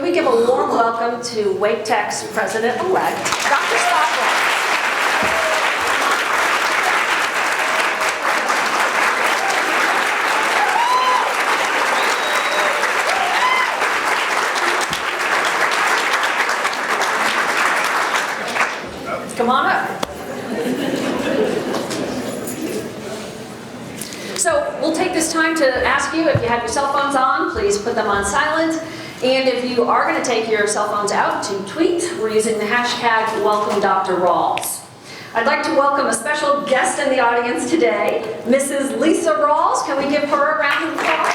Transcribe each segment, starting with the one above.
We give a warm welcome to Wake Tech's President-elect, Dr. Scott Rawls. Come on up. So we'll take this time to ask you if you have your cell phones on, please put them on silent. And if you are going to take your cell phones out to tweet, we're using the hashtag #WelcomeDrRawls. I'd like to welcome a special guest in the audience today, Mrs. Lisa Rawls. Can we give her a round of applause?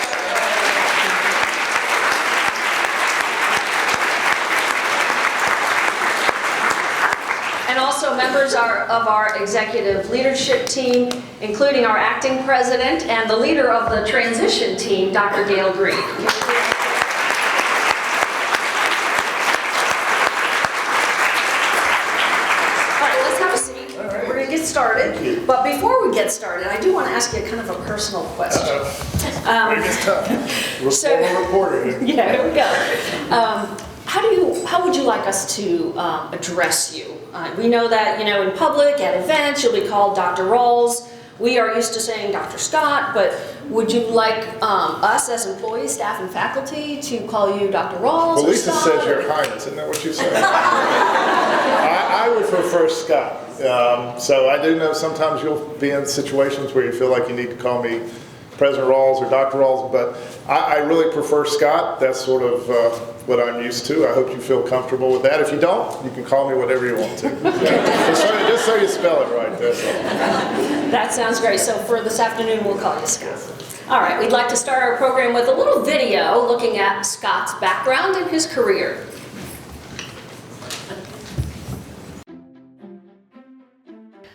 And also members of our executive leadership team, including our acting president and the leader of the transition team, Dr. Gail Green. Started, but before we get started, I do want to ask you kind of a personal question. It's tough. Reporter. Yeah, here we go. How would you like us to address you? We know that in public at events you'll be called Dr. Rawls. We are used to saying Dr. Scott, but would you like us as employees, staff, and faculty to call you Dr. Rawls? Well, or Lisa Scott, says Your Highness, isn't that what you said? I would prefer Scott. So I do know sometimes you'll be in situations where you feel like you need to call me President Rawls or Dr. Rawls, but I really prefer Scott. That's sort of what I'm used to. I hope you feel comfortable with that. If you don't, you can call me whatever you want to. Just so you spell it right, that's all. That sounds great. So for this afternoon, we'll call you Scott. All right, we'd like to start our program with a little video looking at Scott's background and his career.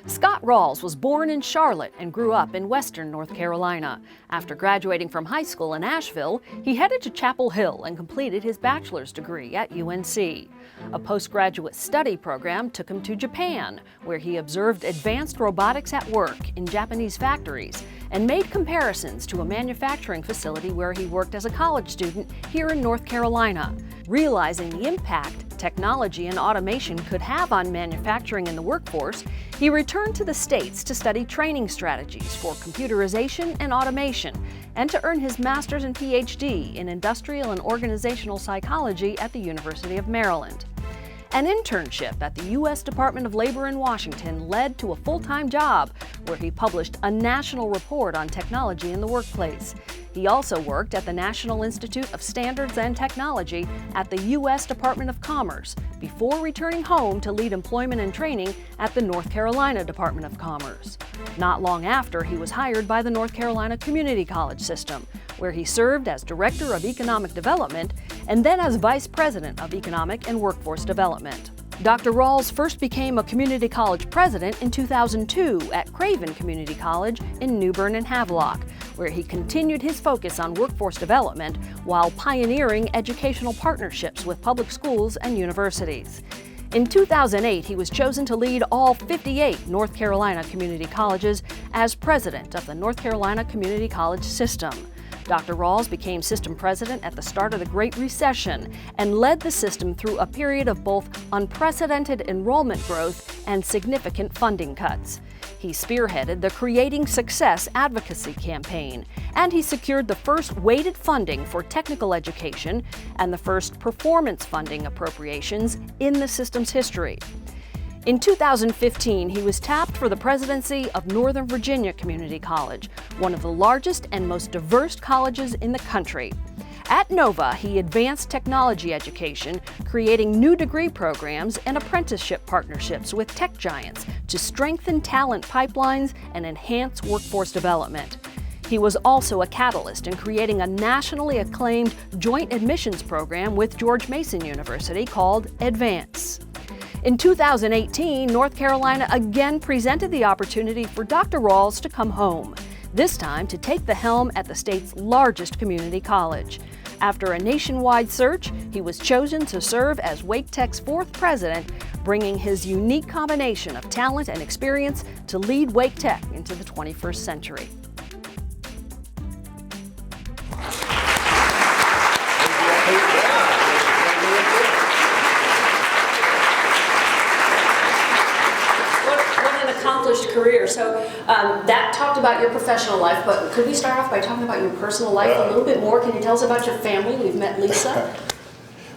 Scott Rawls was born in Charlotte and grew up in western North Carolina. After graduating from high school in Asheville, he headed to Chapel Hill and completed his bachelor's degree at UNC. A postgraduate study program took him to Japan, where he observed advanced robotics at work in Japanese factories and made comparisons to a manufacturing facility where he worked as a college student here in North Carolina. Realizing the impact technology and automation could have on manufacturing in the workforce, he returned to the States to study training strategies for computerization and automation, and to earn his master's and PhD in industrial and organizational psychology at the University of Maryland. An internship at the U.S. Department of Labor in Washington led to a full-time job where he published a national report on technology in the workplace. He also worked at the National Institute of Standards and Technology at the U.S. Department of Commerce before returning home to lead employment and training at the North Carolina Department of Commerce. Not long after, he was hired by the North Carolina Community College System, where he served as Director of Economic Development and then as Vice President of Economic and Workforce Development. Dr. Rawls first became a community college president in 2002 at Craven Community College in New Bern and Havelock, where he continued his focus on workforce development while pioneering educational partnerships with public schools and universities. In 2008, he was chosen to lead all 58 North Carolina community colleges as president of the North Carolina Community College System. Dr. Rawls became system president at the start of the Great Recession and led the system through a period of both unprecedented enrollment growth and significant funding cuts. He spearheaded the Creating Success advocacy campaign, and he secured the first weighted funding for technical education and the first performance funding appropriations in the system's history. In 2015, he was tapped for the presidency of Northern Virginia Community College, one of the largest and most diverse colleges in the country. At Nova, he advanced technology education, creating new degree programs and apprenticeship partnerships with tech giants to strengthen talent pipelines and enhance workforce development. He was also a catalyst in creating a nationally acclaimed joint admissions program with George Mason University called Advance. In 2018, North Carolina again presented the opportunity for Dr. Rawls to come home, this time to take the helm at the state's largest community college. After a nationwide search, he was chosen to serve as Wake Tech's fourth president, bringing his unique combination of talent and experience to lead Wake Tech into the 21st century. So that talked about your professional life, but could we start off by talking about your personal life a little bit more? Can you tell us about your family? We've met Lisa.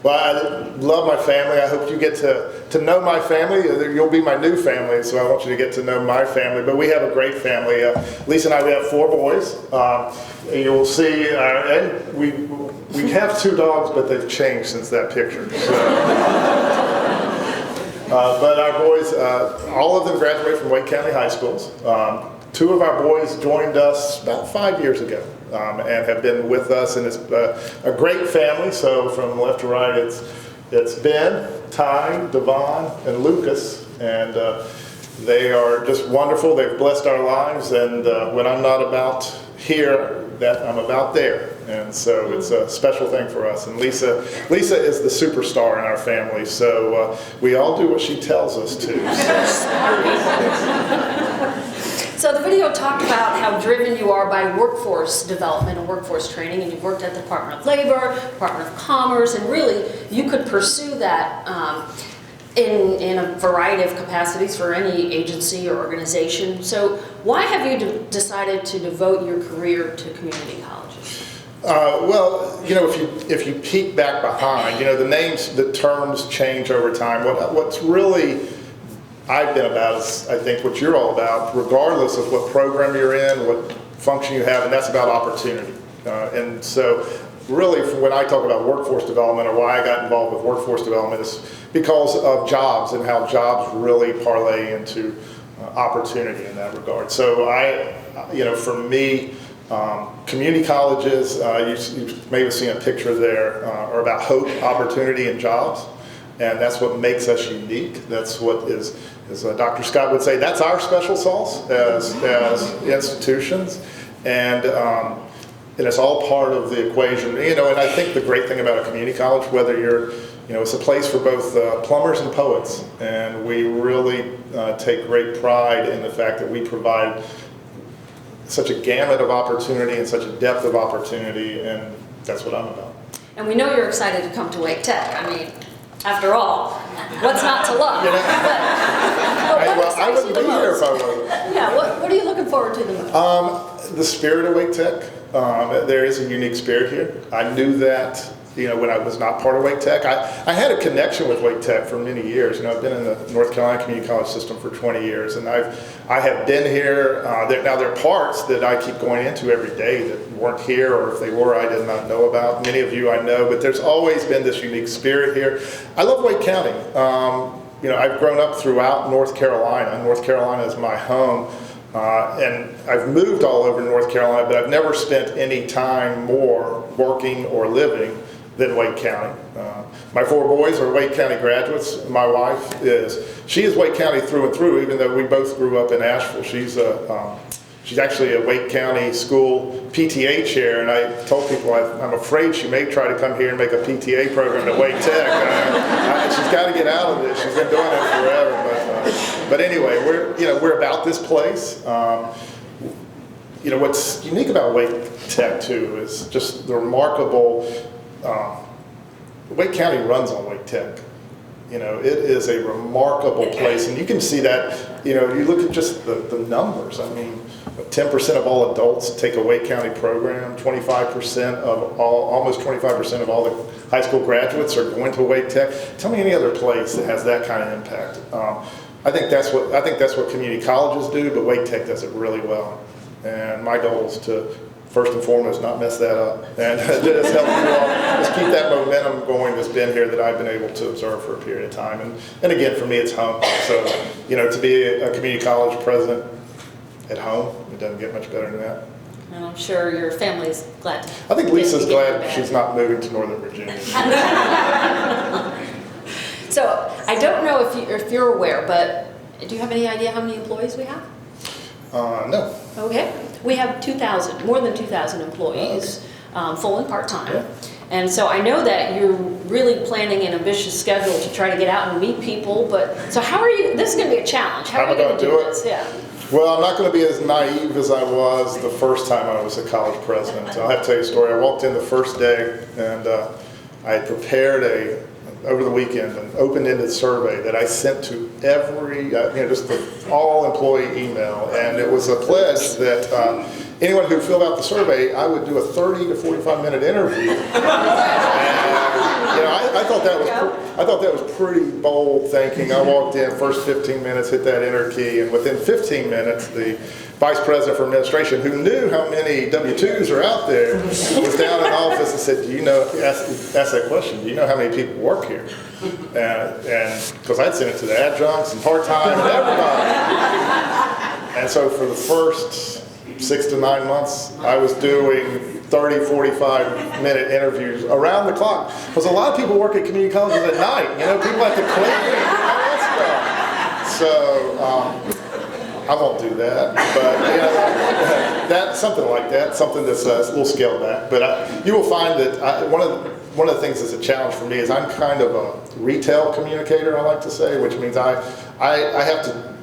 Well, I love my family. I hope you get to know my family. You'll be my new family, so I want you to get to know my family. But we have a great family. Lisa and I, we have 4 boys. You'll see, and we have 2 dogs, but they've changed since that picture. So, but our boys, all of them graduated from Wake County High Schools. 2 of our boys joined us about 5 years ago. And have been with us, and it's a great family. So from left to right, it's Ben, Ty, Devon, and Lucas, and they are just wonderful. They've blessed our lives, and when I'm not about here, that I'm about there, and so it's a special thing for us. And Lisa is the superstar in our family, so we all do what she tells us to. So the video talked about how driven you are by workforce development and workforce training, and you've worked at the Department of Labor, Department of Commerce, and really you could pursue that in a variety of capacities for any agency or organization. So why have you decided to devote your career to community colleges? Well, you know, if you peek back behind, you know, the terms change over time. What's really I've been about is, I think, what you're all about, regardless of what program you're in, what function you have, and that's about opportunity. And so really, when I talk about workforce development, or why I got involved with workforce development, is because of jobs and how jobs really parlay into opportunity in that regard. So for me, community colleges, you may have seen a picture there, are about hope, opportunity, and jobs. And that's what makes us unique. That's what is, as Dr. Scott would say, that's our special sauce as institutions. And it's all part of the equation. You know, and I think the great thing about a community college, whether you're, you know, it's a place for both plumbers and poets. And we really take great pride in the fact that we provide such a gamut of opportunity and such a depth of opportunity, and that's what I'm about. And we know you're excited to come to Wake Tech. I mean, after all, what's not to love? You know, I excites you wouldn't the be here most? if I wasn't. Yeah, what are you looking forward to the most? The spirit of Wake Tech. There is a unique spirit here. I knew that, you know, when I was not part of Wake Tech. I had a connection with Wake Tech for many years. You know, I've been in the North Carolina Community College system for 20 years, and I have been here. Now there are parts that I keep going into every day that weren't here, or if they were, I did not know about. Many of you I know, but there's always been this unique spirit here. I love Wake County. You know, I've grown up throughout North Carolina. North Carolina is my home. And I've moved all over North Carolina, but I've never spent any time more working or living than Wake County. My 4 boys are Wake County graduates. My wife she is Wake County through and through, even though we both grew up in Asheville. She's actually a Wake County school PTA chair, and I told people I'm afraid she may try to come here and make a PTA program at Wake Tech. She's got to get out of this. She's been doing it forever. But anyway, we're about this place. You know, what's unique about Wake Tech too is just the remarkable. Wake County runs on Wake Tech. You know, it is a remarkable place, and you can see that. You know, you look at just the numbers. I mean, 10% of all adults take a Wake County program. 25% of almost 25% of all the high school graduates are going to Wake Tech. Tell me any other place that has that kind of impact. I think that's what community colleges do, but Wake Tech does it really well. And my goal is to, first and foremost, not mess that up, and just help you all, just keep that momentum going that's been here that I've been able to observe for a period of time. And again, for me, it's home. So, you know, to be a community college president at home, it doesn't get much better than that. And I'm sure your family's glad to. I think Lisa's glad she's not moving to Northern Virginia. So I don't know if you're aware, but do you have any idea how many employees we have? No. Okay, we have more than 2,000 employees, full and part-time. Yeah. And so I know that you're really planning an ambitious schedule to try to get out and meet people, but, so how are you, this is going to be a challenge. How are you going to do this? Yeah. Well, I'm not going to be as naive as I was the first time I was a college president. I'll have to tell you a story. I walked in the first day, and I had prepared over the weekend an open-ended survey that I sent to every, just the all-employee email, and it was a pledge that anyone who filled out the survey, I would do a 30 to 45-minute interview. And, I thought that was pretty bold thinking. I walked in, first 15 minutes, hit that enter key, and within 15 minutes, the Vice President for Administration, who knew how many W-2s are out there, was down in the office and said, asked that question, do you know how many people work here? And because I'd sent it to the adjuncts and part-time and everybody. And so for the first 6 to 9 months, I was doing 30, 45-minute interviews around the clock. Because a lot of people work at community colleges at night. People have to clean and all that stuff. So, I won't do that, but that's something like that, something that's a little scaled back. But you will find that one of the things that's a challenge for me is I'm kind of a retail communicator, I like to say, which means I have to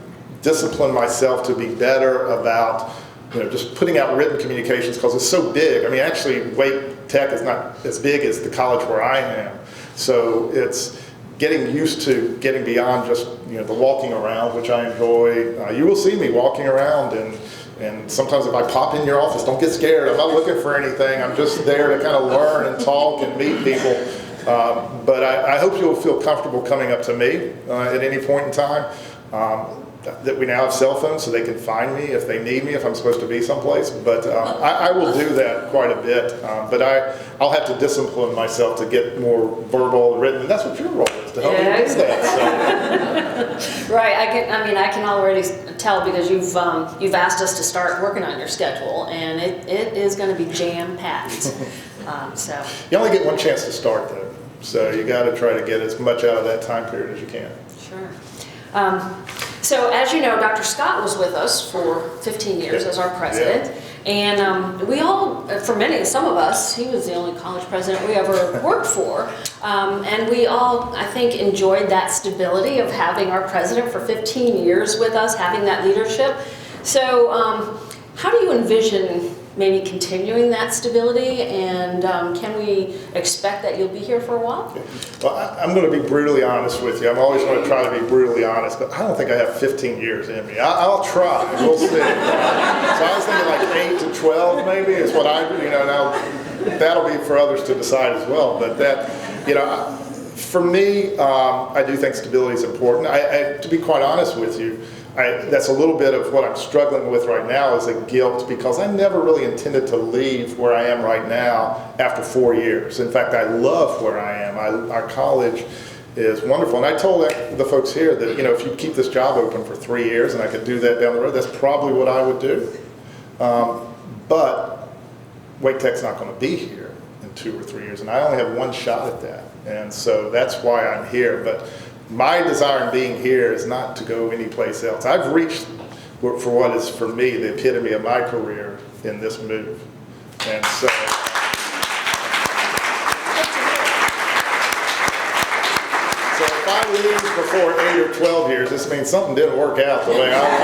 discipline myself to be better about just putting out written communications because it's so big. I mean, actually, Wake Tech is not as big as the college where I am, so it's getting used to getting beyond just the walking around, which I enjoy. You will see me walking around, and sometimes if I pop in your office, don't get scared. I'm not looking for anything. I'm just there to kind of learn and talk and meet people. But I hope you'll feel comfortable coming up to me at any point in time. That we now have cell phones so they can find me if they need me, if I'm supposed to be someplace. But I will do that quite a bit. But I'll have to discipline myself to get more verbal and written. And that's what your role is, to help me do that. So. Right. I can already tell because you've asked us to start working on your schedule, and it is going to be jam-packed. So. You only get one chance to start, though. So you got to try to get as much out of that time period as you can. Sure. So as you know, Dr. Scott was with us for 15 years as our president, and we all, some of us, he was the only college president we ever worked for, and we all, I think, enjoyed that stability of having our president for 15 years with us, having that leadership. So how do you envision maybe continuing that stability, and can we expect that you'll be here for a while? Well, I'm going to be brutally honest with you. I'm always going to try to be brutally honest, but I don't think I have 15 years in me. I'll try. We'll see. So I was thinking like 8 to 12 maybe is what now that'll be for others to decide as well. But that, for me, I do think stability is important. To be quite honest with you, that's a little bit of what I'm struggling with right now is a guilt because I never really intended to leave where I am right now after 4 years. In fact, I love where I am. Our college is wonderful. And I told the folks here that, if you keep this job open for 3 years and I could do that down the road, that's probably what I would do. But Wake Tech's not going to be here in 2 or 3 years, and I only have one shot at that. And so that's why I'm here. But my desire in being here is not to go anyplace else. I've reached for what is, for me, the epitome of my career in this move. And so... So if I leave before 8 or 12 years, this means something didn't work out the way I wanted.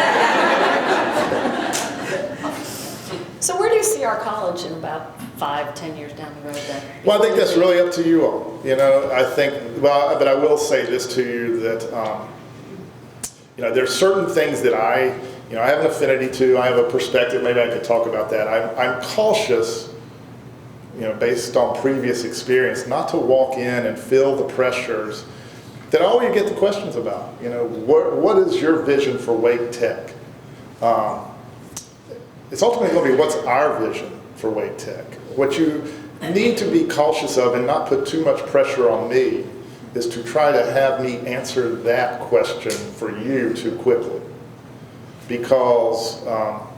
So where do you see our college in about 5-10 years down the road then? Well, I think that's really up to you all. I think, but I will say this to you that, there's certain things that I have an affinity to, I have a perspective, maybe I could talk about that. I'm cautious, based on previous experience, not to walk in and feel the pressures that I always get the questions about. What is your vision for Wake Tech? It's ultimately going to be what's our vision for Wake Tech. What you need to be cautious of and not put too much pressure on me is to try to have me answer that question for you too quickly. Because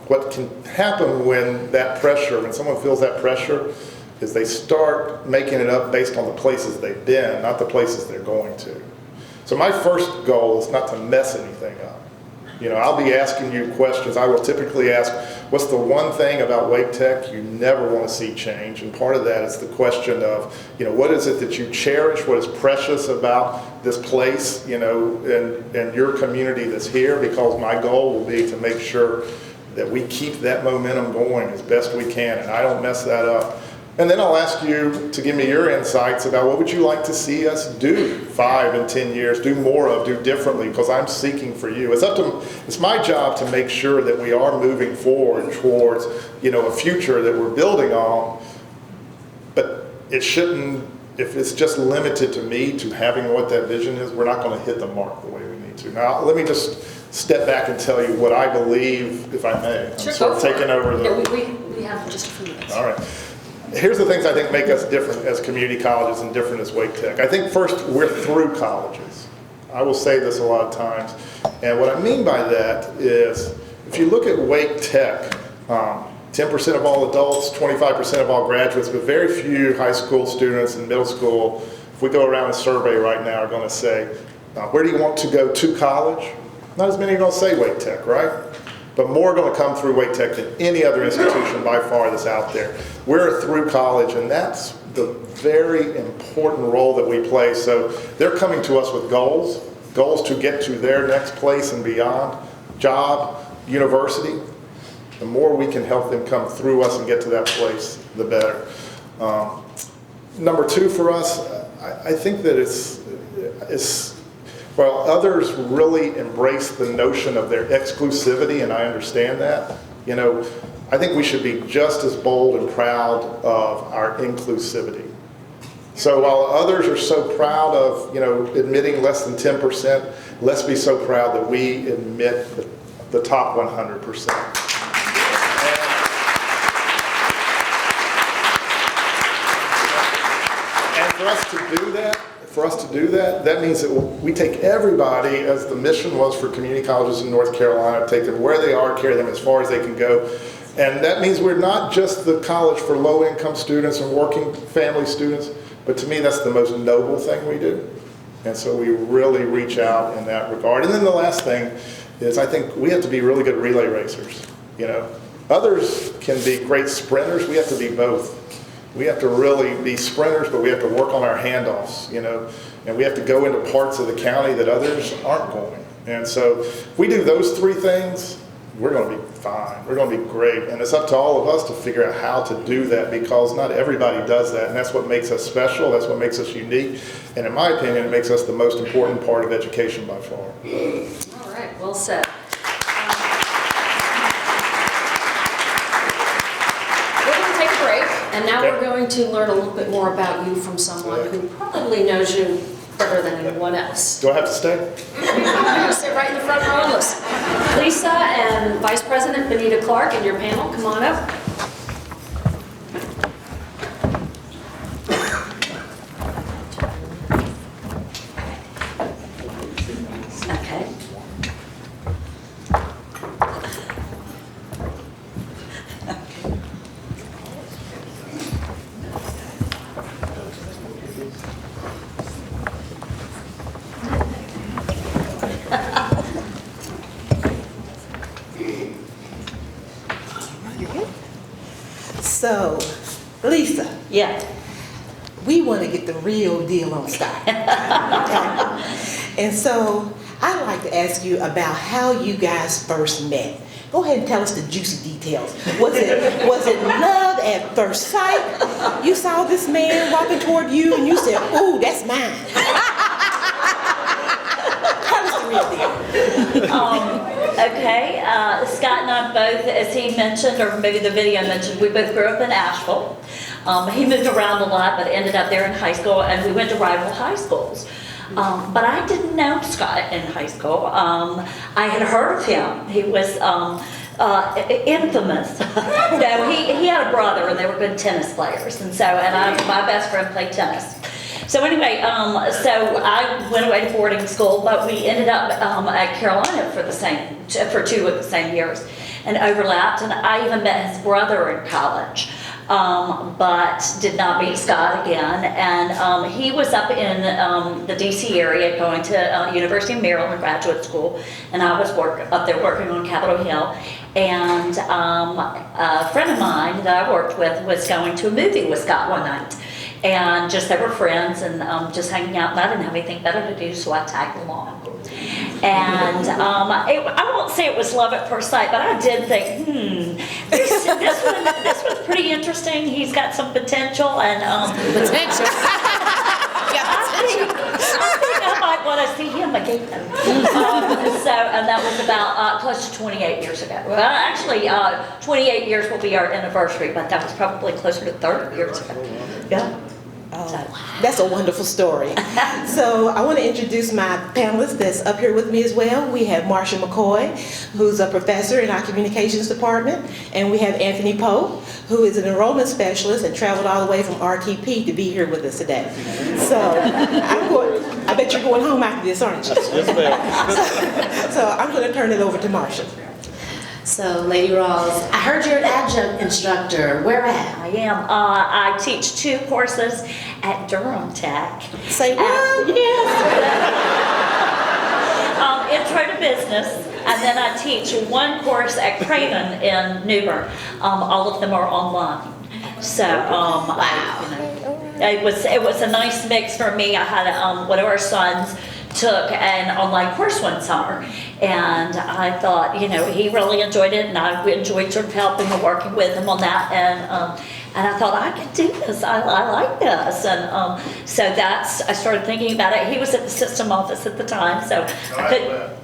what can happen when someone feels that pressure, is they start making it up based on the places they've been, not the places they're going to. So my first goal is not to mess anything up. I'll be asking you questions. I will typically ask, what's the one thing about Wake Tech you never want to see change? And part of that is the question of, what is it that you cherish? What is precious about this place, and your community that's here? Because my goal will be to make sure that we keep that momentum going as best we can, and I don't mess that up. And then I'll ask you to give me your insights about what would you like to see us do 5 and 10 years, do more of, do differently, because I'm seeking for you. It's my job to make sure that we are moving forward towards, a future that we're building on, but it shouldn't, if it's just limited to me, to having what that vision is, we're not going to hit the mark the way we need to. Now, let me just step back and tell you what I believe, if I may. Sure, I'm sort of taking over the... Yeah, we have just a few minutes. All right. Here's the things I think make us different as community colleges and different as Wake Tech. I think first, we're through colleges. I will say this a lot of times. And what I mean by that is, if you look at Wake Tech, 10% of all adults, 25% of all graduates, but very few high school students and middle school, if we go around and survey right now, are going to say, where do you want to go to college? Not as many are going to say Wake Tech, right? But more are going to come through Wake Tech than any other institution by far that's out there. We're through college, and that's the very important role that we play. So they're coming to us with goals to get to their next place and beyond, job, university. The more we can help them come through us and get to that place, the better. Number 2 for us, I think that it's while others really embrace the notion of their exclusivity, and I understand that, I think we should be just as bold and proud of our inclusivity. So while others are so proud of, admitting less than 10%, let's be so proud that we admit the top 100%. And for us to do that, that means that we take everybody, as the mission was for community colleges in North Carolina, take them where they are, carry them as far as they can go. And that means we're not just the college for low-income students and working family students, but to me that's the most noble thing we do. And so we really reach out in that regard. And then the last thing is, I think we have to be really good relay racers. Others can be great sprinters. We have to be both. We have to really be sprinters, but we have to work on our handoffs, and we have to go into parts of the county that others aren't going. And so if we do those 3 things, we're going to be fine. We're going to be great. And it's up to all of us to figure out how to do that, because not everybody does that. And that's what makes us special. That's what makes us unique. And in my opinion, it makes us the most important part of education by far. All right, well said. And now we're going to learn a little bit more about you from someone who probably knows you better than anyone else. Do I have to stay? You sit right in the front row and listen. Lisa and Vice President Benita Clark and your panel, come on up. Okay. So, Lisa, Yeah. we want to get the real deal on Scott. And so, I'd like to ask you about how you guys first met. Go ahead and tell us the juicy details. Was it love at first sight? You saw this man walking toward you and you said, "Ooh, that's mine." Tell us the real deal. Okay, Scott and I both, as he mentioned, or maybe the video mentioned, we both grew up in Asheville. He moved around a lot, but ended up there in high school, and we went to rival high schools. But I didn't know Scott in high school. I had heard of him. He was infamous. No, he had a brother, and they were good tennis players, and my best friend played tennis. So anyway, so I went away to boarding school, but we ended up at Carolina for 2 of the same years, and overlapped. And I even met his brother in college, but did not meet Scott again. And he was up in the D.C. area, going to University of Maryland graduate school, and I was up there working on Capitol Hill. And a friend of mine that I worked with was going to a movie with Scott one night. And just they were friends and just hanging out, and I didn't have anything better to do, so I tagged along. And I won't say it was love at first sight, but I did think, this one's pretty interesting. He's got some potential, and Potential. I think I might want to see him again. And that was about close to 28 years ago. Well, actually, 28 years will be our anniversary, but that was probably closer to 30 years ago. Yeah. Oh, that's a wonderful story. So I want to introduce my panelists that's up here with me as well. We have Marsha McCoy, who's a professor in our communications department, and we have Anthony Pope, who is an enrollment specialist and traveled all the way from RTP to be here with us today. So I bet you're going home after this, aren't you? Yes, ma'am. So I'm going to turn it over to Marsha. So, Lady Rawls, I heard you're an adjunct instructor. Where at? I am. I teach 2 courses at Durham Tech. Say what? Intro to Business, and then I teach 1 course at Craven in New Bern. All of them are online. So, it was a nice mix for me. I had one of our sons took an online course one summer, and I thought, he really enjoyed it, and I enjoyed sort of helping and working with him on that, and I thought I could do this. I like this, and so I started thinking about it. He was at the system office at the time, so I could.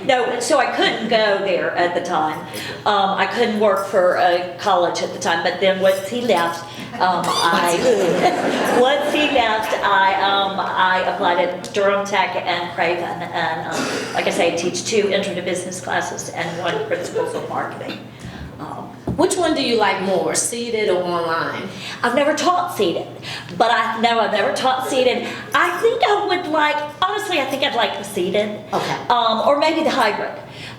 No. So I couldn't go there at the time. I couldn't work for a college at the time. But then once he left, I applied at Durham Tech and Craven, and like I say, I teach 2 intro to business classes and 1 principles of marketing. Which one do you like more, seated or online? I've never taught seated, but I've never taught seated. I think I think I'd like the seated. Okay. Or maybe the hybrid.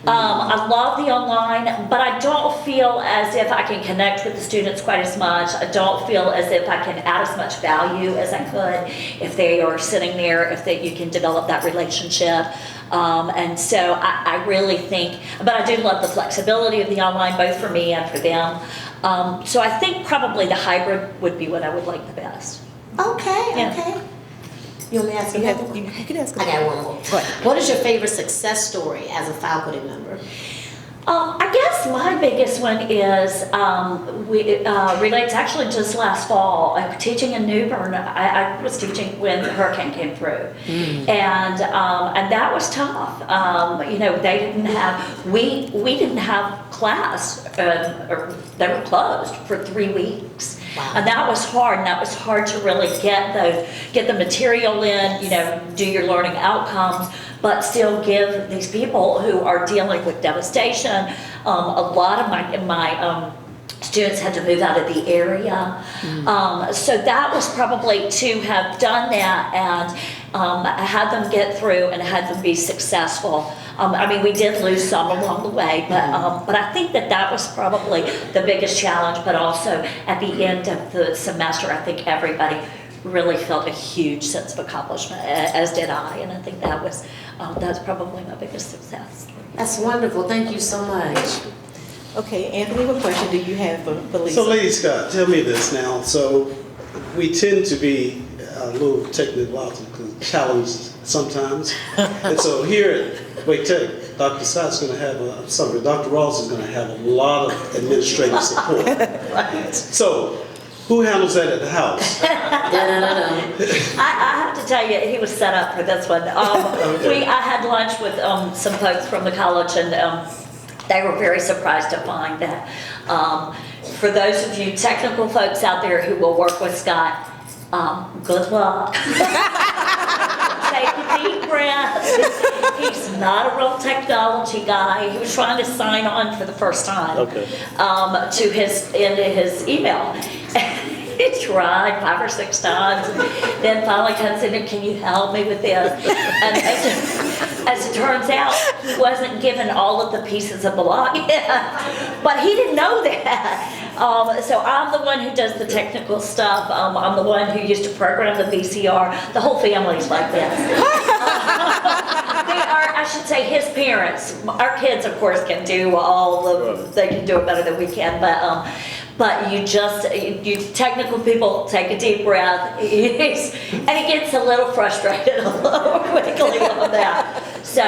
I love the online, but I don't feel as if I can connect with the students quite as much. I don't feel as if I can add as much value as I could if they are sitting there, you can develop that relationship. And so I really think, but I do love the flexibility of the online, both for me and for them. So I think probably the hybrid would be what I would like the best. Okay, Yeah. okay. You want me to ask another one? You can ask. I got one more. Go ahead. What is your favorite success story as a faculty member? I guess my biggest one is relates actually just last fall. I was teaching in New Bern. I was teaching when the hurricane came through, and that was tough. They didn't have we didn't have class, or they were closed for 3 weeks. Wow. And that was hard, and that was hard to really get the material in, do your learning outcomes, but still give these people who are dealing with devastation. A lot of my students had to move out of the area. So that was probably to have done that and had them get through and had them be successful. We did lose some along the way, but I think that was probably the biggest challenge. But also at the end of the semester, I think everybody really felt a huge sense of accomplishment, as did I, and I think that's probably my biggest success. That's wonderful. Thank you so much. Okay, Anthony, what question do you have for Lisa? So, Lady Scott, tell me this now. So, we tend to be a little technologically challenged sometimes, and so here at Wake Tech, Dr. Scott's going to have Dr. Rawls is going to have a lot of administrative support. Right. So, who handles that at the house? I have to tell you, he was set up for this one. Okay. I had lunch with some folks from the college, and they were very surprised to find that. For those of you technical folks out there who will work with Scott, good luck. Take a deep breath. He's not a real technology guy. He was trying to sign on for the first time into his email. He tried 5 or 6 times, and then finally comes in and, can you help me with this? And as it turns out, he wasn't given all of the pieces of the login, but he didn't know that. So I'm the one who does the technical stuff. I'm the one who used to program the VCR. The whole family's like this. I should say his parents. Our kids, of course, can do they can do it better than we can, but you technical people take a deep breath, and he gets a little frustrated a little quickly on that. So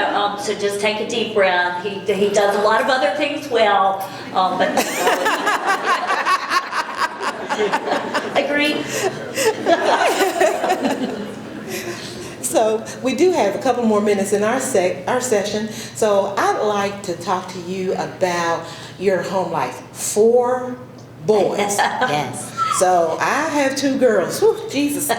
just take a deep breath. He does a lot of other things well, but agree. So we do have a couple more minutes in our session. So I'd like to talk to you about your home life. 4 boys. Yes. So I have 2 girls. Whew, Jesus.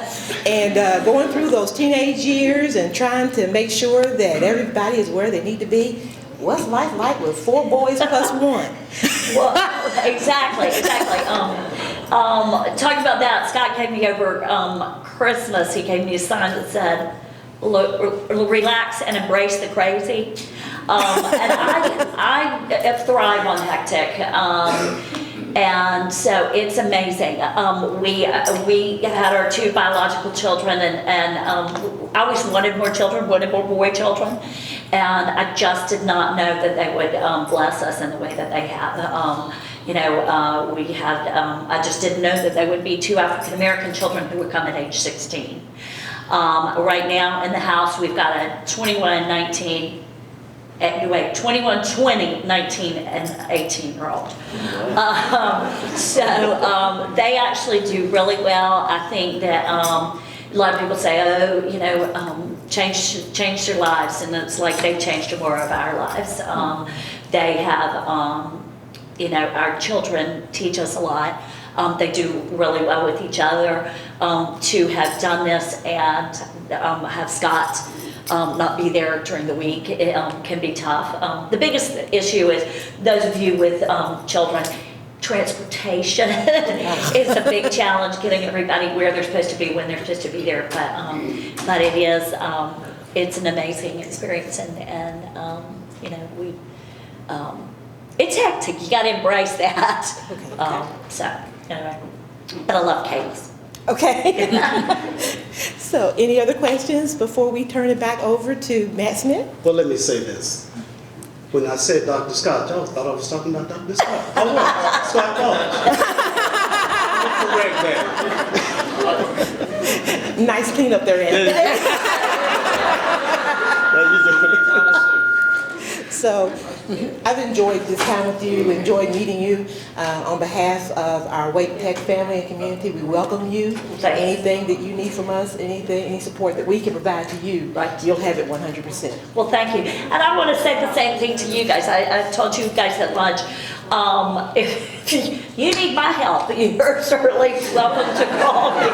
And going through those teenage years and trying to make sure that everybody is where they need to be. What's life like with 4 boys plus 1? Well, exactly. Talking about that, Scott gave me over Christmas, he gave me a sign that said, relax and embrace the crazy. And I thrive on hectic. And so it's amazing. We had our 2 biological children, and I always wanted more children, wanted more boy children, and I just did not know that they would bless us in the way that they have. I just didn't know that they would be 2 African American children who would come at age 16. Right now in the house, we've got a 21, 20, 19, and 18-year-old. They actually do really well. I think that a lot of people say, change their lives, and it's like they've changed more of our lives. They have, our children teach us a lot. They do really well with each other. To have done this and have Scott not be there during the week, it can be tough. The biggest issue is those of you with children, transportation is a big challenge, getting everybody where they're supposed to be when they're supposed to be there. But it is, it's an amazing experience, and it's hectic. You got to embrace that. Anyway, but I love chaos. Okay. So any other questions before we turn it back over to Matt Smith? Well, let me say this. When I said Dr. Scott, y'all thought I was talking about Dr. Scott. Oh, no, Scott College. Correct that. Nice cleanup there, Andy. So I've enjoyed this time with you, enjoyed meeting you. On behalf of our Wake Tech family and community, we welcome you. Anything that you need from us, any support that we can provide to you, you'll have it 100%. Well, thank you. And I want to say the same thing to you guys. I told you guys at lunch, if you need my help, you're certainly welcome to call me.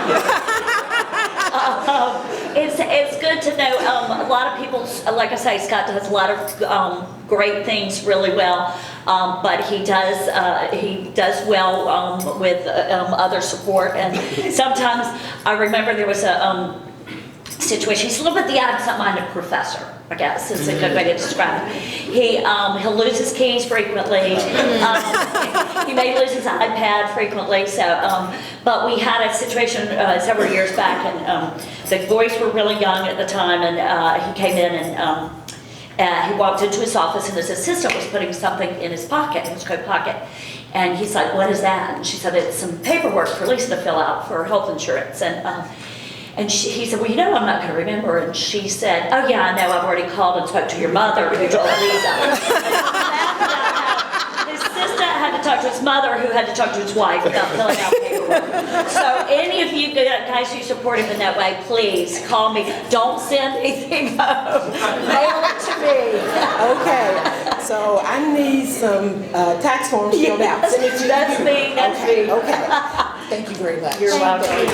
It's good to know a lot of people, like I say, Scott does a lot of great things really well, but he does well with other support. And sometimes I remember there was a situation. He's a little bit the absent-minded professor, I guess is a good way to describe it. He'll lose his keys frequently. He may lose his iPad frequently. So, but we had a situation several years back, and the boys were really young at the time, and he came in and he walked into his office, and his assistant was putting something in his pocket, in his coat pocket. And he's like, "What is that?" And she said, "It's some paperwork for Lisa to fill out for health insurance." And he said, "Well, I'm not going to remember." And she said, "Oh yeah, I know. I've already called and spoke to your mother, who told Lisa." His sister had to talk to his mother, who had to talk to his wife about filling out paperwork. So any of you guys who support him in that way, please call me. Don't send anything home. Mail it to me. Okay. So I need some tax forms filled out. Send it to That's you. me. That's me. Okay. Thank you very much. You're welcome.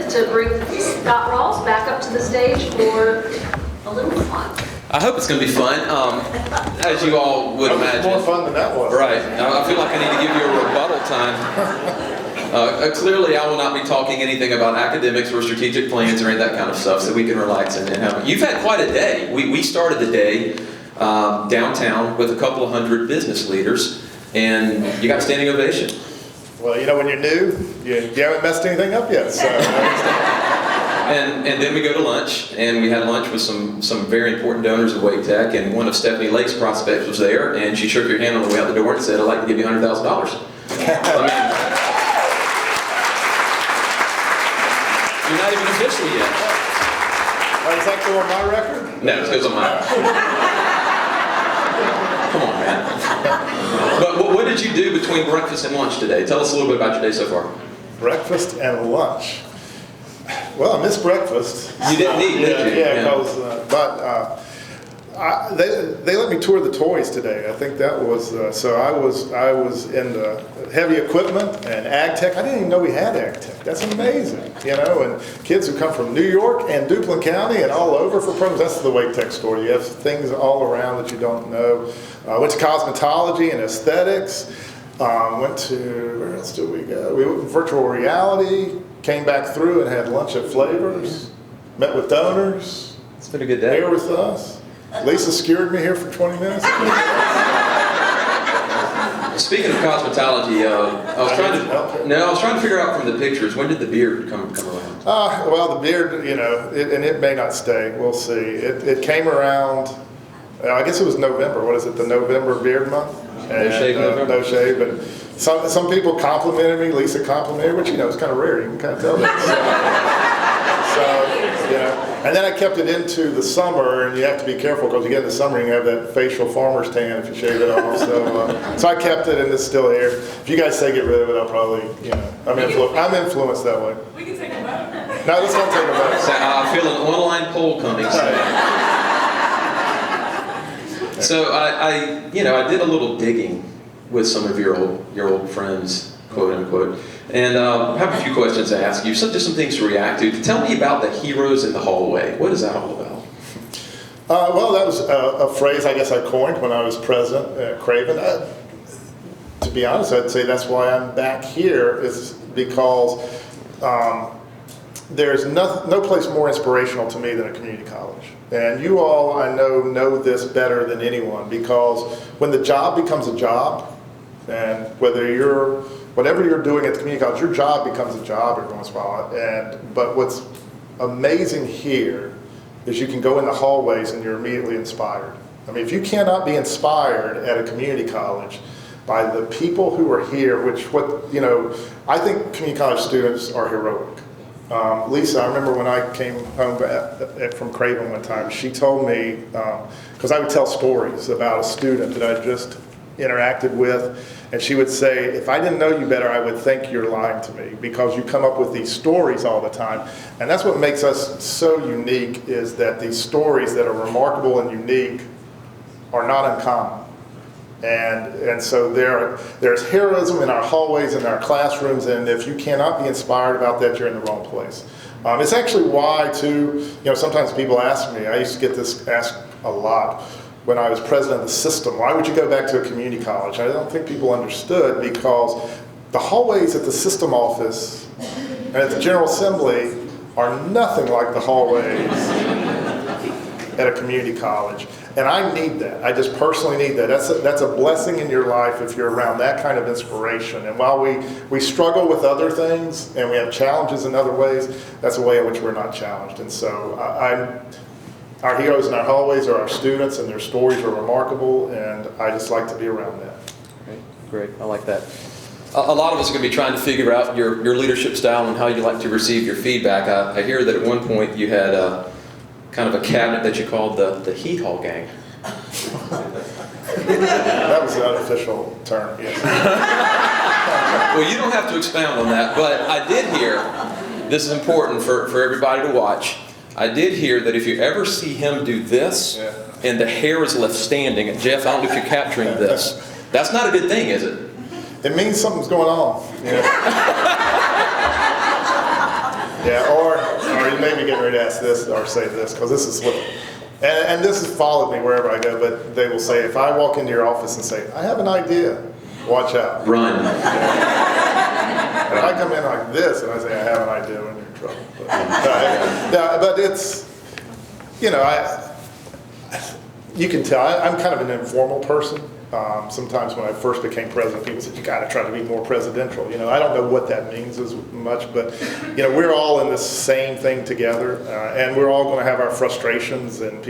To bring Scott Rawls back up to the stage for a little fun. I hope it's going to be fun, as you all would imagine. More fun than that was. Right. I feel like I need to give you a rebuttal time. Clearly, I will not be talking anything about academics or strategic plans or any of that kind of stuff, so we can relax and have. You've had quite a day. We started the day downtown with a couple of hundred business leaders, and you got a standing ovation. Well, when you're new, you haven't messed anything up yet. So And then we go to lunch, and we had lunch with some very important donors of Wake Tech, and one of Stephanie Lake's prospects was there, and she shook your hand on the way out the door and said, "I'd like to give you $100,000. You're not even official yet. Does that go on my record? No, it goes on mine. Come on, man. But what did you do between breakfast and lunch today? Tell us a little bit about your day so far. Breakfast and lunch. Well, I missed breakfast. You didn't eat, did you? Yeah, because they let me tour the toys today. I think that was so. I was into heavy equipment and ag tech. I didn't even know we had ag tech. That's amazing, you know. And kids who come from New York and Duplin County and all over for programs. That's the Wake Tech story. You have things all around that you don't know. Went to cosmetology and aesthetics. Went to, where else did we go? We went to virtual reality. Came back through and had lunch at Flavors. Met with donors. It's been a good day. Here with us. Lisa skewered me here for 20 minutes. Speaking of cosmetology, I was trying to figure out from the pictures, when did the beard come around? Well, the beard, you know, it may not stay. We'll see. It came around, I guess it was November. What is it, the November beard month? No shave November? No shave. And some people complimented me. Lisa complimented me, which, you know, it's kind of rare. You can kind of tell that. So, you know. And then I kept it into the summer, and you have to be careful because you get in the summer and you have that facial farmer's tan if you shave it off. So I kept it, and it's still here. If you guys say get rid of it, I'll probably, you know, I'm influenced that way. We can take a vote. No, let's not take a vote. So I feel an online poll coming soon. So I did a little digging with some of your old friends, quote unquote, and I have a few questions to ask you. Just some things to react to. Tell me about the heroes in the hallway. What is that all about? Well, that was a phrase I guess I coined when I was president at Craven. To be honest, I'd say that's why I'm back here, is because there's no place more inspirational to me than a community college. And you all, I know this better than anyone, because when the job becomes a job, and whatever you're doing at the community college, your job becomes a job every once in a while. But what's amazing here is you can go in the hallways and you're immediately inspired. I mean, if you cannot be inspired at a community college by the people who are here, I think community college students are heroic. Lisa, I remember when I came home from Craven one time, she told me, because I would tell stories about a student that I just interacted with, and she would say, if I didn't know you better, I would think you're lying to me, because you come up with these stories all the time. And that's what makes us so unique, is that these stories that are remarkable and unique are not uncommon. And so there's heroism in our hallways, in our classrooms, and if you cannot be inspired about that, you're in the wrong place. It's actually why, too, sometimes people ask me, I used to get this asked a lot when I was president of the system, why would you go back to a community college? I don't think people understood, because the hallways at the system office and at the General Assembly are nothing like the hallways at a community college. And I need that. I just personally need that. That's a blessing in your life if you're around that kind of inspiration. And while we struggle with other things and we have challenges in other ways, that's a way in which we're not challenged. And so our heroes in our hallways are our students, and their stories are remarkable, and I just like to be around that. Great. I like that. A lot of us are going to be trying to figure out your leadership style and how you like to receive your feedback. I hear that at one point you had kind of a cabinet that you called the Hee Haw Gang. That was the unofficial term, yes. Well, you don't have to expound on that, but I did hear, this is important for everybody to watch, I did hear that if you ever see him do this, and the hair is left standing, and Jeff, I don't know if you're capturing this, that's not a good thing, is it? It means something's going on. Yeah, or you may be getting ready to ask this or say this, because this is what, and this has followed me wherever I go, but they will say, if I walk into your office and say, I have an idea, watch out. Run. And if I come in like this and I say, I have an idea, when you're in trouble. But it's, you can tell, I'm kind of an informal person. Sometimes when I first became president, people said, you got to try to be more presidential. You know, I don't know what that means as much, but, you know, we're all in this same thing together, and we're all going to have our frustrations, and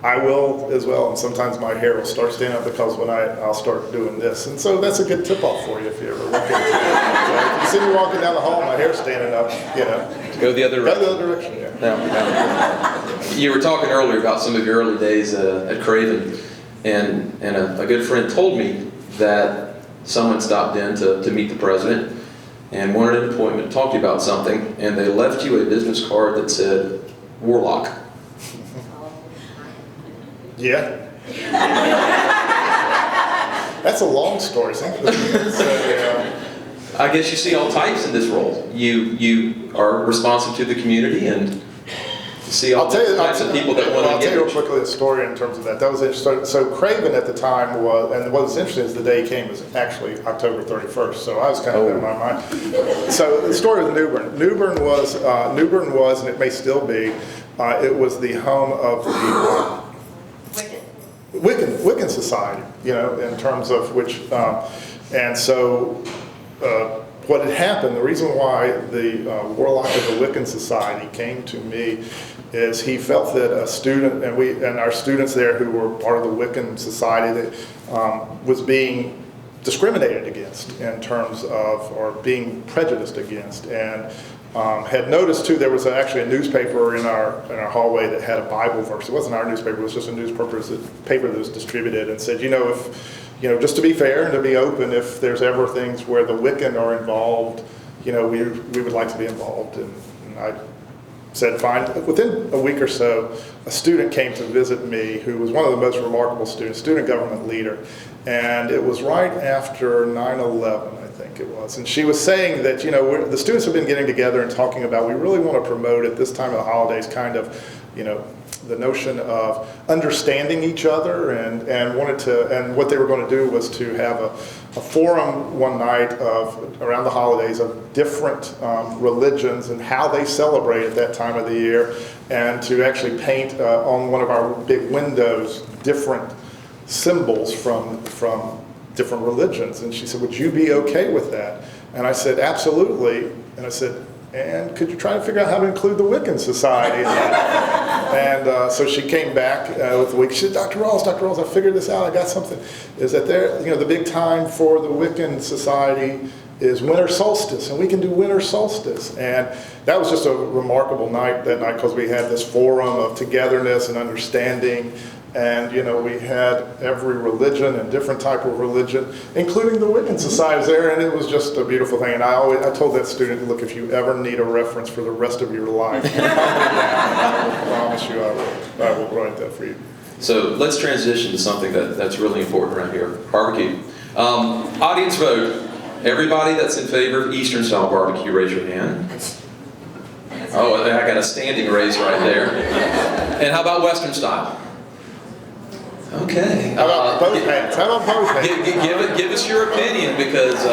I will as well, and sometimes my hair will start standing up because when I'll start doing this. And so that's a good tip-off for you if you ever look at it. If you see me walking down the hall, my hair's standing up, you know. Go the other direction. Go the other direction, yeah. No. You were talking earlier about some of your early days at Craven, and a good friend told me that someone stopped in to meet the president and wanted an appointment to talk to you about something, and they left you a business card that said Warlock. Yeah. That's a long story. So, I guess you see all types in this role. You are responsive to the community and see all types of people that want to I'll tell you real engage. quickly a story in terms of that. That was interesting. So Craven at the time was, and what was interesting is the day he came was actually October 31st. So I was kind of in my mind. So the story with Newbern. Newbern was, and it may still be, it was the home of the Wiccan Society, you know, in terms of which, and so what had happened, the reason why the Warlock of the Wiccan Society came to me is he felt that a student, and our students there who were part of the Wiccan Society, that was being discriminated against in terms of, or being prejudiced against, and had noticed too, there was actually a newspaper in our hallway that had a Bible verse. It wasn't our newspaper, it was just a newspaper that was distributed, and said, you know, just to be fair and to be open, if there's ever things where the Wiccan are involved, you know, we would like to be involved. And I said, fine. Within a week or so, a student came to visit me who was one of the most remarkable students, student government leader. And it was right after 9/11, I think it was. And she was saying that, you know, the students have been getting together and talking about, we really want to promote at this time of the holidays kind of, you know, the notion of understanding each other, and what they were going to do was to have a forum one night around the holidays of different religions and how they celebrate at that time of the year, and to actually paint on one of our big windows different symbols from different religions. And she said, would you be okay with that? And I said, absolutely. And I said, and could you try to figure out how to include the Wiccan Society? And so she came back with the week. She said, Dr. Rawls, I figured this out. I got something. Is that the big time for the Wiccan Society is winter solstice, and we can do winter solstice. And that was just a remarkable night that night, because we had this forum of togetherness and understanding. And, you know, we had every religion and different type of religion, including the Wiccan Societies there, and it was just a beautiful thing. And I told that student, look, if you ever need a reference for the rest of your life, I promise you I will write that for you. So let's transition to something that's really important right here, barbecue. Audience vote. Everybody that's in favor of Eastern style barbecue, raise your hand. Oh, I got a standing raise right there. And how about Western style? Okay. How about both hands? How about both hands? Give us your opinion, because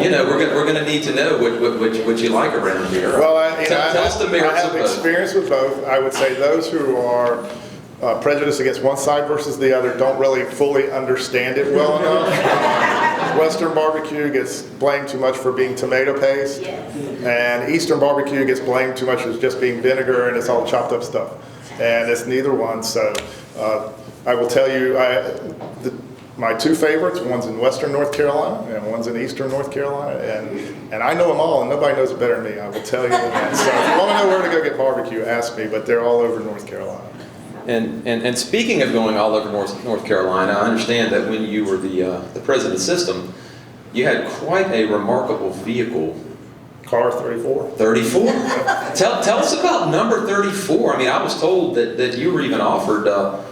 you know, we're going to need to know what you like around here. Well, tell us the merits I have of both. experience with both. I would say those who are prejudiced against one side versus the other don't really fully understand it well enough. Western barbecue gets blamed too much for being tomato paste, and Eastern barbecue gets blamed too much as just being vinegar, and it's all chopped up stuff. And it's neither one. So I will tell you, my two favorites, one's in Western North Carolina and one's in Eastern North Carolina, and I know them all, and nobody knows it better than me, I will tell you that. So if you want to know where to go get barbecue, ask me, but they're all over North Carolina. And speaking of going all over North Carolina, I understand that when you were the president system, you had quite a remarkable vehicle. Car 34. 34? Tell us about number 34. I mean, I was told that you were even offered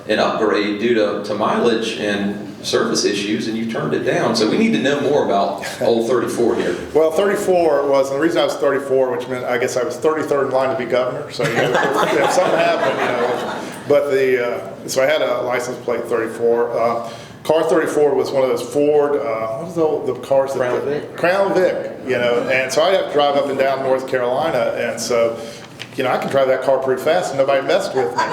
an upgrade due to mileage and service issues, and you turned it down. So we need to know more about old 34 here. Well, 34 was, and the reason I was 34, which meant I guess I was 33rd in line to be governor. So you know, if something happened, you know. But so I had a license plate 34. Car 34 was one of those Ford, what is the cars? Crown Vic. Crown Vic, you know, and so I have to drive up and down North Carolina, and so, you know, I can drive that car pretty fast and nobody messed with me.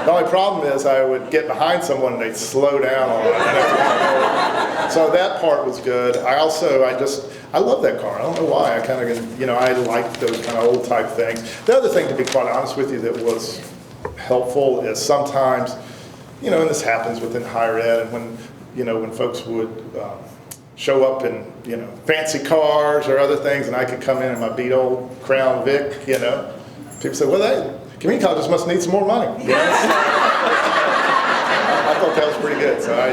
The only problem is I would get behind someone and they'd slow down on it. So that part was good. I love that car. I don't know why. I kind of, I like those kind of old type things. The other thing, to be quite honest with you, that was helpful is sometimes, and this happens within higher ed, and when folks would show up in, fancy cars or other things, and I could come in my beat old Crown Vic, people say, well, community colleges must need some more money. I thought that was pretty good, so I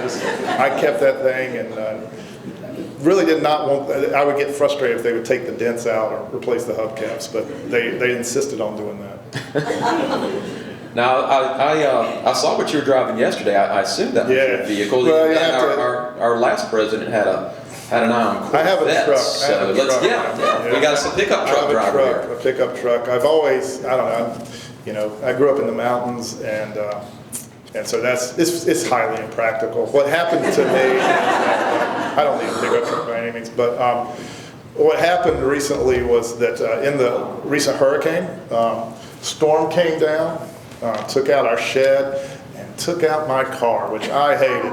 kept that thing, and really did not want. I would get frustrated if they would take the dents out or replace the hubcaps, but they insisted on doing that. Now, I saw what you were driving yesterday. I assumed that was your vehicle. Well, our last president had an eye on Corvettes. I have a truck. So we got us a pickup truck driver here. A pickup truck. I've always, I don't know, I grew up in the mountains, and so it's highly impractical. What happened to me, I don't need a pickup truck by any means, but what happened recently was that in the recent hurricane, storm came down, took out our shed, and took out my car, which I hated.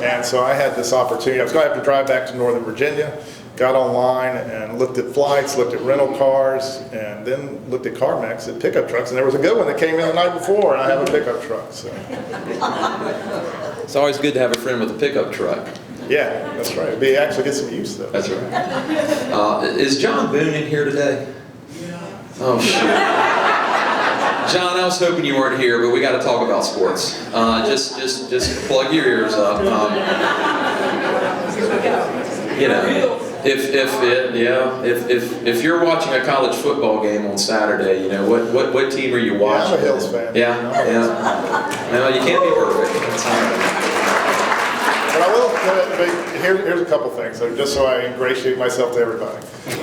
And so I had this opportunity. I was going to have to drive back to Northern Virginia, got online and looked at flights, looked at rental cars, and then looked at CarMax at pickup trucks. And there was a good one that came in the night before, and I have a pickup truck. So. It's always good to have a friend with a pickup truck. Yeah, that's right. But you actually get some use, though. That's right. Is John Boone in here today? Oh, shoot. John, I was hoping you weren't here, but we got to talk about sports. Just plug your ears up. If you're watching a college football game on Saturday, what team are you watching? Yeah, I'm a Hills fan. Yeah. No, you can't be perfect. That's all right. But I will. Here's a couple things, just so I ingratiate myself to everybody.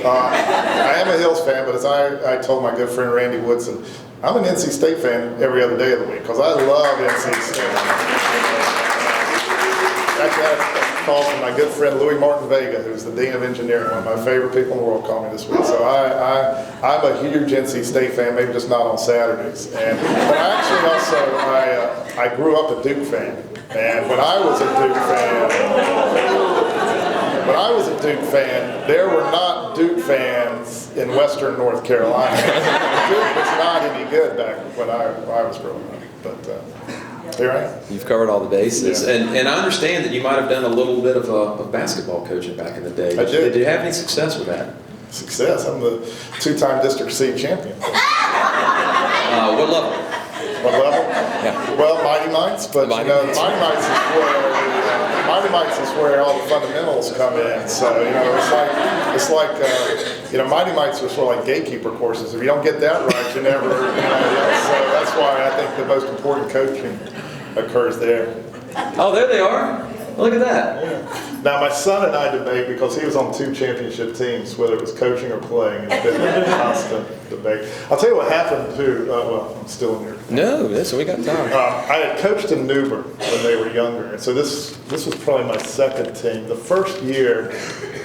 I am a Hills fan, but as I told my good friend Randy Woodson, I'm an NC State fan every other day of the week because I love NC State. Actually, I had a call from my good friend Louis Martin Vega, who's the Dean of Engineering, one of my favorite people in the world, called me this week. So I'm a huge NC State fan, maybe just not on Saturdays. But I actually also, I grew up a Duke fan. And when I was a Duke fan, there were not Duke fans in Western North Carolina. Duke was not any good back when I was growing up. But here I am. You've covered all the bases. Yeah. And I understand that you might have done a little bit of basketball coaching back in the day. I did. Did you have any success with that? Success. I'm the two-time District C champion. What level? What level? Yeah. Well, Mighty Mites, but Mighty Mighty Mites is where all the fundamentals come in. So it's like Mighty Mites are sort of like gatekeeper courses. If you don't get that right, you never. So that's why I think the most important coaching occurs there. Oh, there they are. Look at that. Yeah. Now, my son and I debate because he was on 2 championship teams, whether it was coaching or playing. It's been a constant debate. I'll tell you what happened to, I'm still in here. No, we got time. I had coached in Newbern when they were younger, and so this was probably my second team. The first year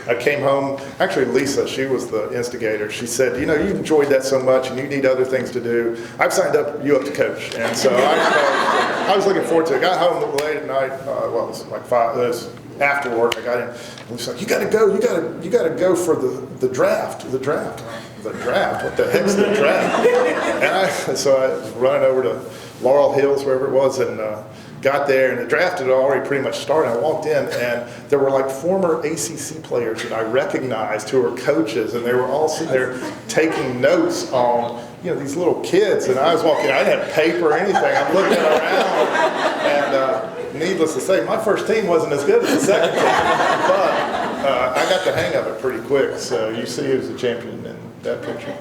I came home, actually Lisa, she was the instigator. She said, you enjoyed that so much and you need other things to do. I've signed you up to coach. And so I was looking forward to it. I got home late at night, it was like 5, after work, I got in, and he's like, you gotta go for the draft. The draft? What the heck's the draft? And so I was running over to Laurel Hills, wherever it was, and got there, and the draft had already pretty much started. I walked in, and there were like former ACC players that I recognized who were coaches, and they were all sitting there taking notes on, these little kids. And I was walking, I didn't have paper or anything. I'm looking around, and needless to say, my first team wasn't as good as the second team, but I got the hang of it pretty quick. So you see who's the champion in that picture.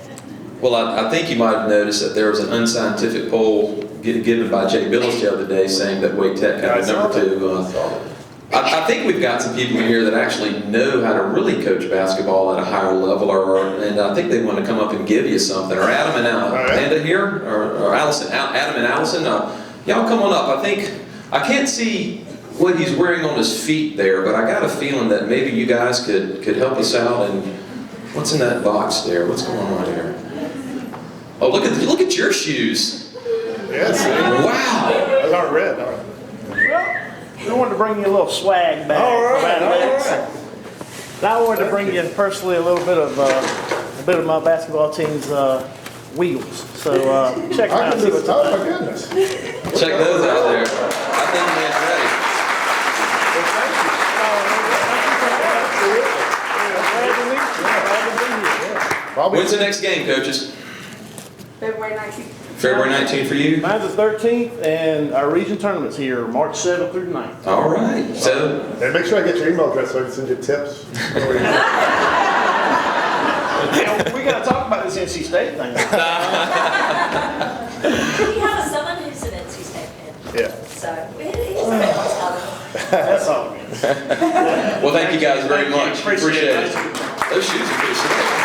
Well, I think you might have noticed that there was an unscientific poll given by Jay Billis the other day saying that Wake Tech had a number 2. I think we've got some people in here that actually know how to really coach basketball at a higher level, and I think they want to come up and give you something. Or Adam and Amanda here, or Allison, Adam and Allison, y'all come on up. I can't see what he's wearing on his feet there, but I got a feeling that maybe you guys could help us out. And what's in that box there? What's going on here? Oh, look at your shoes. Yes, Wow. those aren't red, are they? We wanted to bring you a little swag back. All right, from athletics. all right. And I wanted to bring you personally a little bit of my basketball team's wheels. So check them I out. can See just, what oh you my think. goodness. Check those out there. I think the man's ready. When's the next game, coaches? February 19th. February 19th for you? Mine's the 13th, and our region tournament's here March 7th through 9th. All right. So, And make sure I get your email address so I can send you tips. We got to talk about this NC State thing. We have someone who's an NC State fan, Yeah. so he's a bit more scholarly. That's all. well, thank you guys very much. Appreciate it. Those shoes are pretty slick.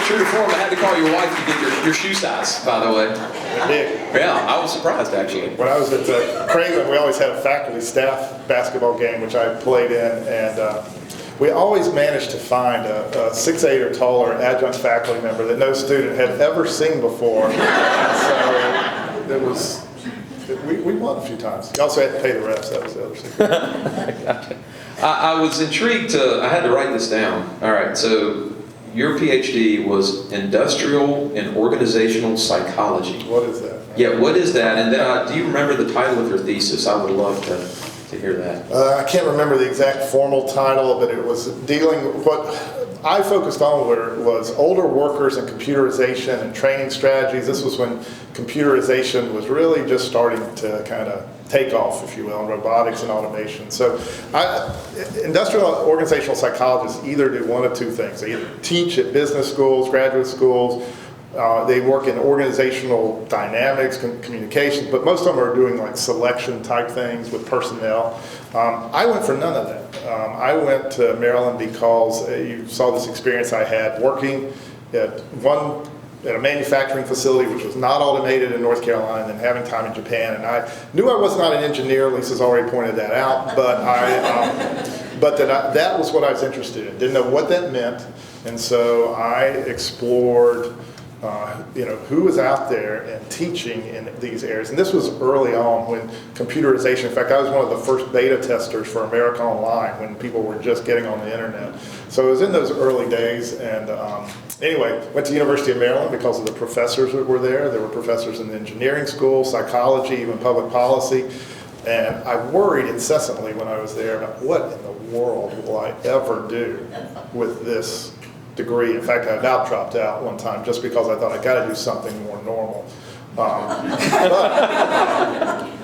True to form, I had to call your wife to get your shoe size, by the way. Big. Yeah, I was surprised, actually. When I was at Craven, we always had a faculty staff basketball game, which I played in, and we always managed to find a 6'8" or taller adjunct faculty member that no student had ever seen before. And so it was, we won a few times. You also had to pay the refs, that was the other secret. Gotcha. I was intrigued I had to write this down. All right, so your PhD was industrial and organizational psychology. What is that? Yeah, what is that? And then, do you remember the title of your thesis? I would love to hear that. I can't remember the exact formal title, but it was dealing, what I focused on was older workers and computerization and training strategies. This was when computerization was really just starting to kind of take off, if you will, in robotics and automation. So industrial organizational psychologists either do one of two things. They either teach at business schools, graduate schools, they work in organizational dynamics, communications, but most of them are doing like selection type things with personnel. I went for none of that. I went to Maryland because you saw this experience I had working at a manufacturing facility which was not automated in North Carolina, and then having time in Japan. And I knew I was not an engineer, Lisa's already pointed that out, but that was what I was interested in. Didn't know what that meant, and so I explored who was out there and teaching in these areas. And this was early on when computerization, in fact, I was one of the first beta testers for America Online when people were just getting on the internet. So it was in those early days, and anyway, went to University of Maryland because of the professors that were there. There were professors in the engineering school, psychology, even public policy. And I worried incessantly when I was there about what in the world will I ever do with this degree. In fact, I about dropped out one time just because I thought I got to do something more normal. But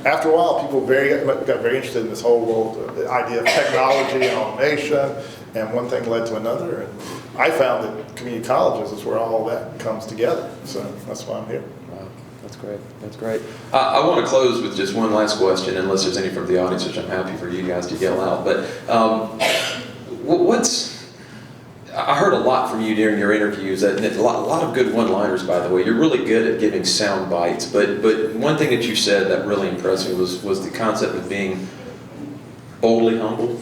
after a while, people got very interested in this whole world, the idea of technology and automation, and one thing led to another. And I found that community colleges is where all that comes together. So that's why I'm here. Wow, that's great. That's great. I want to close with just one last question, unless there's any from the audience, which I'm happy for you guys to yell out. But I heard a lot from you during your interviews, and a lot of good one-liners, by the way. You're really good at giving sound bites, but one thing that you said that really impressed me was the concept of being boldly humble,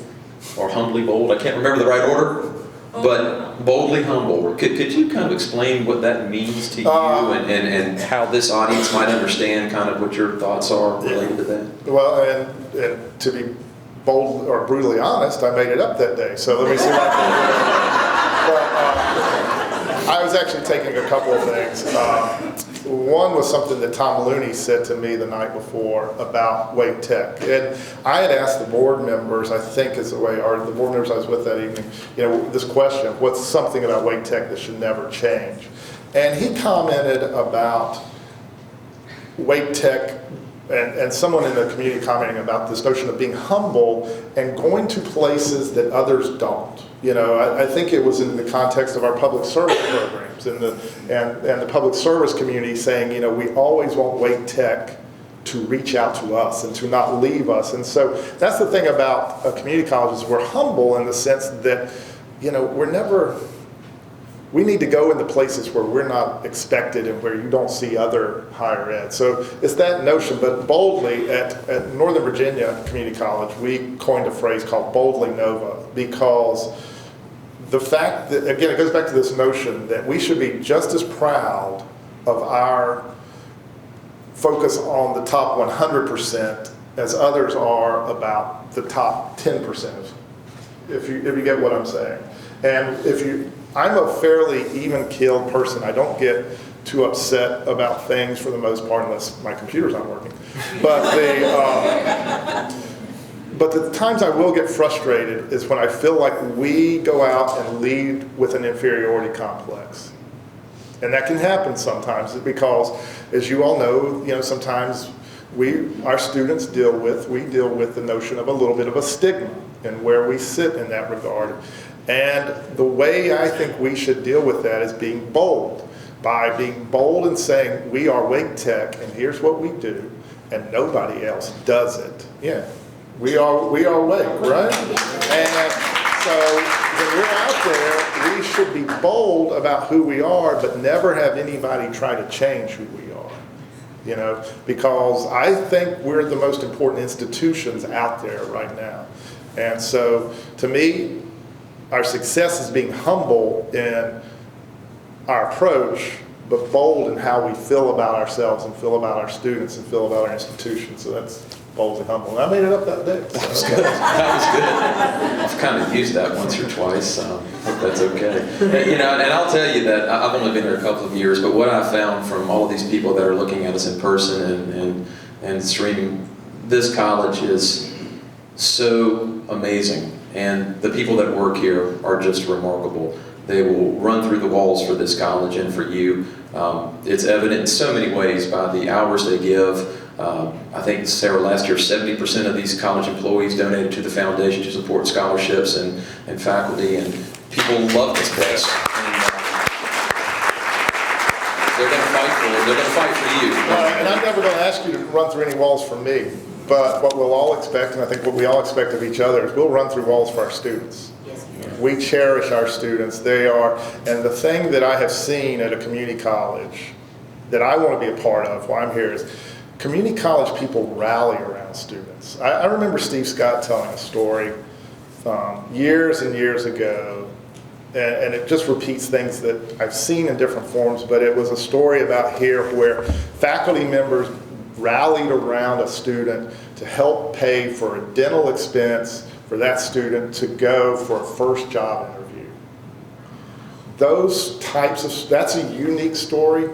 or humbly bold. I can't remember the right order, but boldly humble. Could you kind of explain what that means to you and how this audience might understand kind of what your thoughts are related to that? Well, and to be bold or brutally honest, I made it up that day. So let me see what I can do. But I was actually taking a couple of things. One was something that Tom Looney said to me the night before about Wake Tech. And I had asked the board members, I think is the way, or the board members I was with that evening, this question, what's something about Wake Tech that should never change? And he commented about Wake Tech, and someone in the community commenting about this notion of being humble and going to places that others don't. I think it was in the context of our public service programs and the public service community saying, we always want Wake Tech to reach out to us and to not leave us. And so that's the thing about community colleges. We're humble in the sense that, we need to go into places where we're not expected and where you don't see other higher ed. So it's that notion, but boldly at Northern Virginia Community College, we coined a phrase called Boldly Nova, because the fact that, again, it goes back to this notion that we should be just as proud of our focus on the top 100% as others are about the top 10%, if you get what I'm saying. And I'm a fairly even-keeled person. I don't get too upset about things for the most part, unless my computer's not working. But the times I will get frustrated is when I feel like we go out and lead with an inferiority complex. And that can happen sometimes because, as you all know, sometimes our students deal with the notion of a little bit of a stigma and where we sit in that regard. And the way I think we should deal with that is being bold. By being bold and saying, we are Wake Tech and here's what we do, and nobody else does it. Yeah, we are Wake, right? And so when we're out there, we should be bold about who we are, but never have anybody try to change who we are. Because I think we're the most important institutions out there right now. And so to me, our success is being humble in our approach, but bold in how we feel about ourselves and feel about our students and feel about our institution. So that's bold and humble. And I made it up that day. So. That was good. I've kind of used that once or twice. Hope that's okay. And I'll tell you that I've only been here a couple of years, but what I found from all of these people that are looking at us in person and streaming, this college is so amazing. And the people that work here are just remarkable. They will run through the walls for this college and for you. It's evident in so many ways by the hours they give. I think, Sarah, last year 70% of these college employees donated to the foundation to support scholarships and faculty, and people love this place. And, they're going to fight for it. They're going to fight for you. And I'm never going to ask you to run through any walls for me, but what we'll all expect, and I think what we all expect of each other, is we'll run through walls for our students. We cherish our students. They are, and the thing that I have seen at a community college that I want to be a part of while I'm here is community college people rally around students. I remember Steve Scott telling a story years and years ago, and it just repeats things that I've seen in different forms, but it was a story about here where faculty members rallied around a student to help pay for a dental expense for that student to go for a first job interview. Those types of, that's a unique story,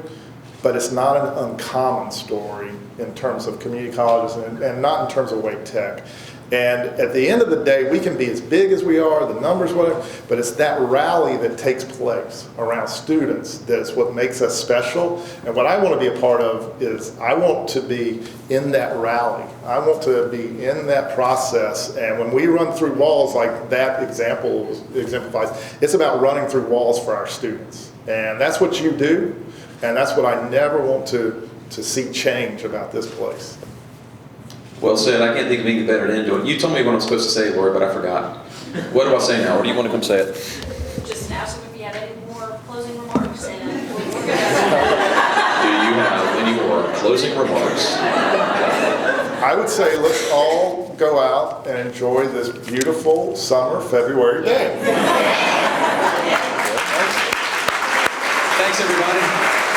but it's not an uncommon story in terms of community colleges and not in terms of Wake Tech. And at the end of the day, we can be as big as we are, the numbers, whatever, but it's that rally that takes place around students that's what makes us special. And what I want to be a part of is I want to be in that rally. I want to be in that process. And when we run through walls like that example exemplifies, it's about running through walls for our students. And that's what you do. And that's what I never want to see change about this place. Well said. I can't think of anything better to end on. You told me what I'm supposed to say, Lori, but I forgot. What do I say now? Or do you want to come say it? Just ask them if you have any more closing remarks, and we're good. Do you have any more closing remarks? I would say let's all go out and enjoy this beautiful summer February day. Thanks, everybody.